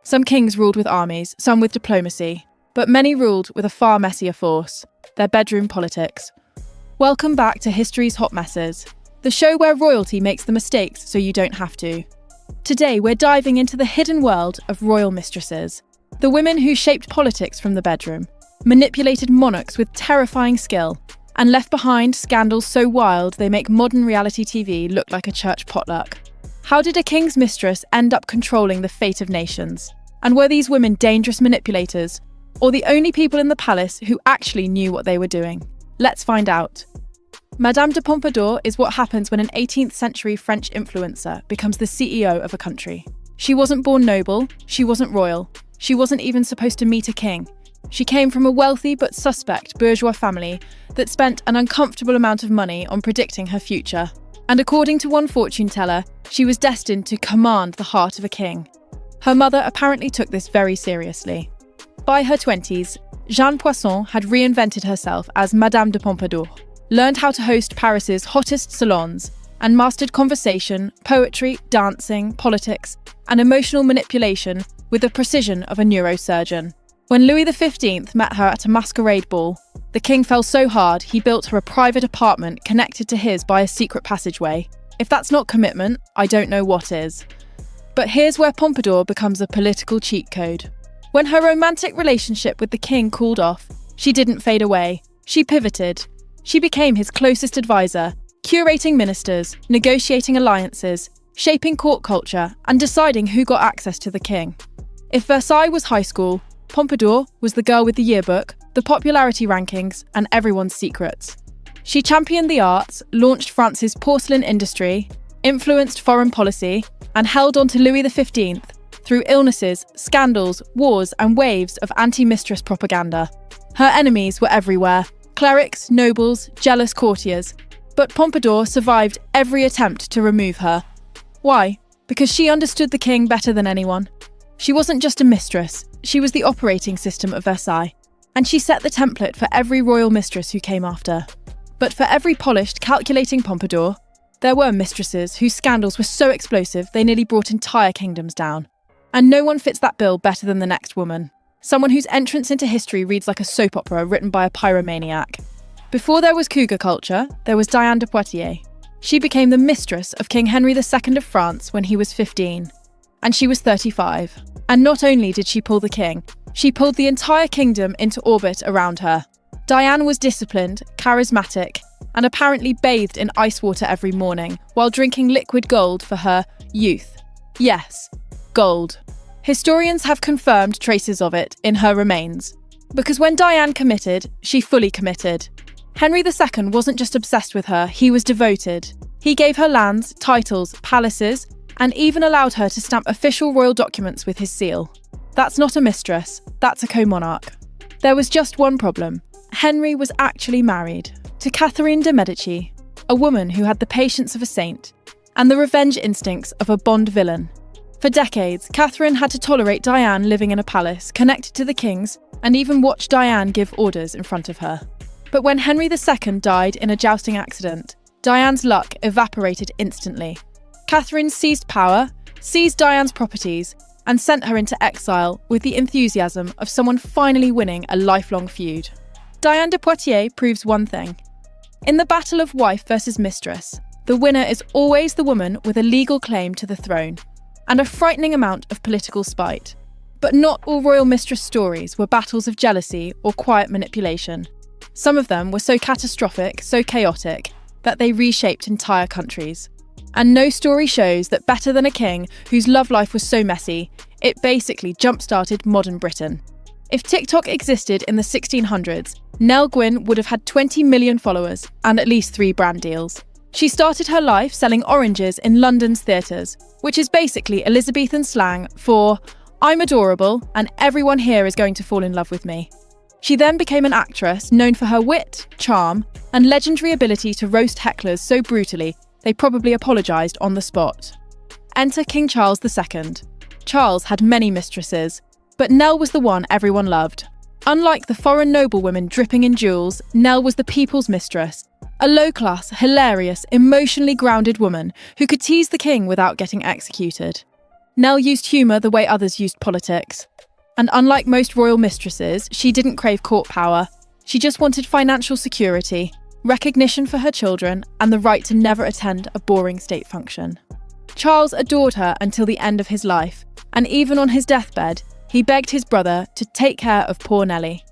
Some kings ruled with armies, some with diplomacy, but many ruled with a far messier force, their bedroom politics. Welcome back to History's Hot Messes, the show where royalty makes the mistakes so you don't have to. Today we're diving into the hidden world of royal mistresses, the women who shaped politics from the bedroom, manipulated monarchs with terrifying skill, and left behind scandals so wild they make modern reality TV look like a church potluck. How did a king's mistress end up controlling the fate of nations? And were these women dangerous manipulators, or the only people in the palace who actually knew what they were doing? Let's find out. Madame de Pompadour is what happens when an 18th century French influencer becomes the CEO of a country. She wasn't born noble, she wasn't royal, she wasn't even supposed to meet a king. She came from a wealthy but suspect bourgeois family that spent an uncomfortable amount of money on predicting her future. And according to one fortune teller, she was destined to command the heart of a king. Her mother apparently took this very seriously. By her 20s, Jeanne Poisson had reinvented herself as Madame de Pompadour, learned how to host Paris's hottest salons, and mastered conversation, poetry, dancing, politics, and emotional manipulation with the precision of a neurosurgeon. When Louis XV met her at a masquerade ball, the king fell so hard he built her a private apartment connected to his by a secret passageway. If that's not commitment, I don't know what is. But here's where Pompadour becomes a political cheat code. When her romantic relationship with the king cooled off, she didn't fade away. She pivoted. She became his closest advisor, curating ministers, negotiating alliances, shaping court culture, and deciding who got access to the king. If Versailles was high school, Pompadour was the girl with the yearbook, the popularity rankings, and everyone's secrets. She championed the arts, launched France's porcelain industry, influenced foreign policy, and held on to Louis XV through illnesses, scandals, wars, and waves of anti-mistress propaganda. Her enemies were everywhere: clerics, nobles, jealous courtiers. But Pompadour survived every attempt to remove her. Why? Because she understood the king better than anyone. She wasn't just a mistress, she was the operating system of Versailles, and she set the template for every royal mistress who came after. But for every polished, calculating Pompadour, there were mistresses whose scandals were so explosive they nearly brought entire kingdoms down. And no one fits that bill better than the next woman. Someone whose entrance into history reads like a soap opera written by a pyromaniac. Before there was cougar culture, there was Diane de Poitiers. She became the mistress of King Henry II of France when he was 15. And she was 35. And not only did she pull the king, she pulled the entire kingdom into orbit around her. Diane was disciplined, charismatic, and apparently bathed in ice water every morning while drinking liquid gold for her youth. Yes, gold. Historians have confirmed traces of it in her remains. Because when Diane committed, she fully committed. Henry II wasn't just obsessed with her, he was devoted. He gave her lands, titles, palaces, and even allowed her to stamp official royal documents with his seal. That's not a mistress, that's a co-monarch. There was just one problem. Henry was actually married to Catherine de Medici, a woman who had the patience of a saint and the revenge instincts of a Bond villain. For decades, Catherine had to tolerate Diane living in a palace connected to the king's and even watch Diane give orders in front of her. But when Henry II died in a jousting accident, Diane's luck evaporated instantly. Catherine seized power, seized Diane's properties, and sent her into exile with the enthusiasm of someone finally winning a lifelong feud. Diane de Poitiers proves one thing. In the battle of wife versus mistress, the winner is always the woman with a legal claim to the throne, and a frightening amount of political spite. But not all royal mistress stories were battles of jealousy or quiet manipulation. Some of them were so catastrophic, so chaotic, that they reshaped entire countries. And no story shows that better than a king whose love life was so messy, it basically jump-started modern Britain. If TikTok existed in the 1600s, Nell Gwyn would have had 20 million followers and at least 3 brand deals. She started her life selling oranges in London's theatres, which is basically Elizabethan slang for "I'm adorable and everyone here is going to fall in love with me." She then became an actress known for her wit, charm, and legendary ability to roast hecklers so brutally they probably apologised on the spot. Enter King Charles II. Charles had many mistresses, but Nell was the one everyone loved. Unlike the foreign noblewomen dripping in jewels, Nell was the people's mistress, a low-class, hilarious, emotionally grounded woman who could tease the king without getting executed. Nell used humour the way others used politics. And unlike most royal mistresses, she didn't crave court power. She just wanted financial security, recognition for her children, and the right to never attend a boring state function. Charles adored her until the end of his life, and even on his deathbed, he begged his brother to take care of poor Nellie.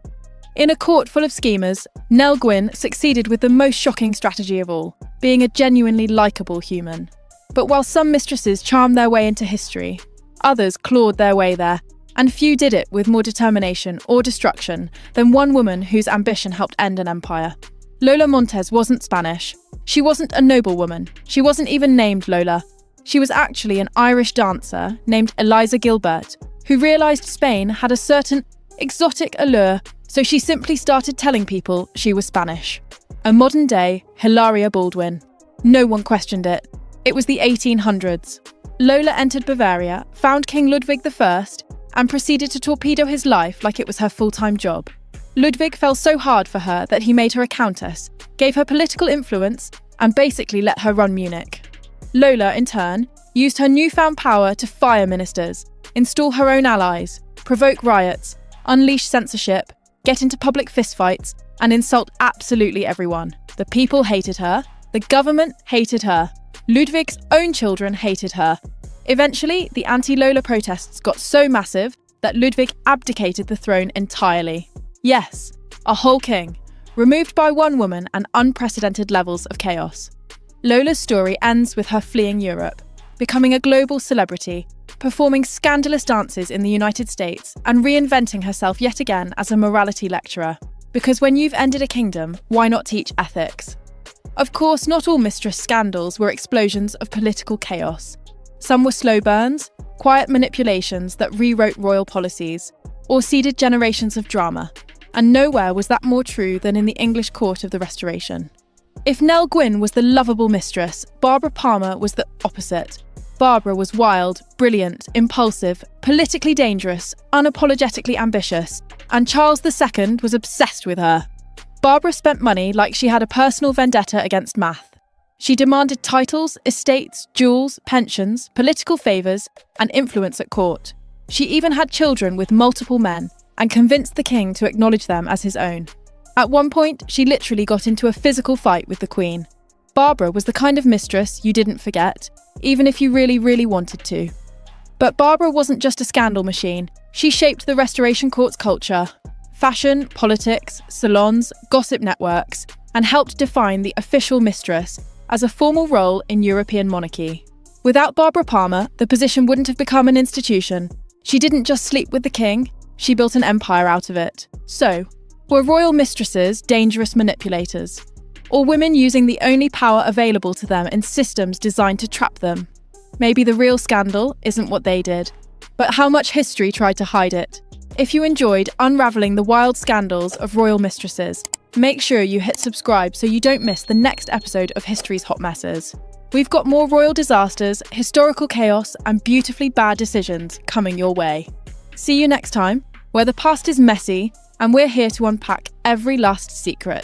In a court full of schemers, Nell Gwyn succeeded with the most shocking strategy of all, being a genuinely likeable human. But while some mistresses charmed their way into history, others clawed their way there, and few did it with more determination or destruction than one woman whose ambition helped end an empire. Lola Montez wasn't Spanish. She wasn't a noblewoman. She wasn't even named Lola. She was actually an Irish dancer named Eliza Gilbert, who realised Spain had a certain exotic allure, so she simply started telling people she was Spanish. A modern-day Hilaria Baldwin. No one questioned it. It was the 1800s. Lola entered Bavaria, found King Ludwig I, and proceeded to torpedo his life like it was her full-time job. Ludwig fell so hard for her that he made her a countess, gave her political influence, and basically let her run Munich. Lola, in turn, used her newfound power to fire ministers, install her own allies, provoke riots, unleash censorship, get into public fistfights, and insult absolutely everyone. The people hated her, the government hated her, Ludwig's own children hated her. Eventually, the anti-Lola protests got so massive that Ludwig abdicated the throne entirely. Yes, a whole king, removed by one woman and unprecedented levels of chaos. Lola's story ends with her fleeing Europe, becoming a global celebrity, performing scandalous dances in the United States, and reinventing herself yet again as a morality lecturer. Because when you've ended a kingdom, why not teach ethics? Of course, not all mistress scandals were explosions of political chaos. Some were slow burns, quiet manipulations that rewrote royal policies, or seeded generations of drama. And nowhere was that more true than in the English court of the Restoration. If Nell Gwyn was the lovable mistress, Barbara Palmer was the opposite. Barbara was wild, brilliant, impulsive, politically dangerous, unapologetically ambitious, and Charles II was obsessed with her. Barbara spent money like she had a personal vendetta against math. She demanded titles, estates, jewels, pensions, political favours, and influence at court. She even had children with multiple men, and convinced the king to acknowledge them as his own. At one point, she literally got into a physical fight with the Queen. Barbara was the kind of mistress you didn't forget, even if you really, really wanted to. But Barbara wasn't just a scandal machine. She shaped the Restoration Court's culture. Fashion, politics, salons, gossip networks, and helped define the official mistress as a formal role in European monarchy. Without Barbara Palmer, the position wouldn't have become an institution. She didn't just sleep with the king, she built an empire out of it. So, were royal mistresses dangerous manipulators? Or women using the only power available to them in systems designed to trap them? Maybe the real scandal isn't what they did, but how much history tried to hide it. If you enjoyed unravelling the wild scandals of royal mistresses, make sure you hit subscribe so you don't miss the next episode of History's Hot Messes. We've got more royal disasters, historical chaos, and beautifully bad decisions coming your way. See you next time, where the past is messy, and we're here to unpack every last secret.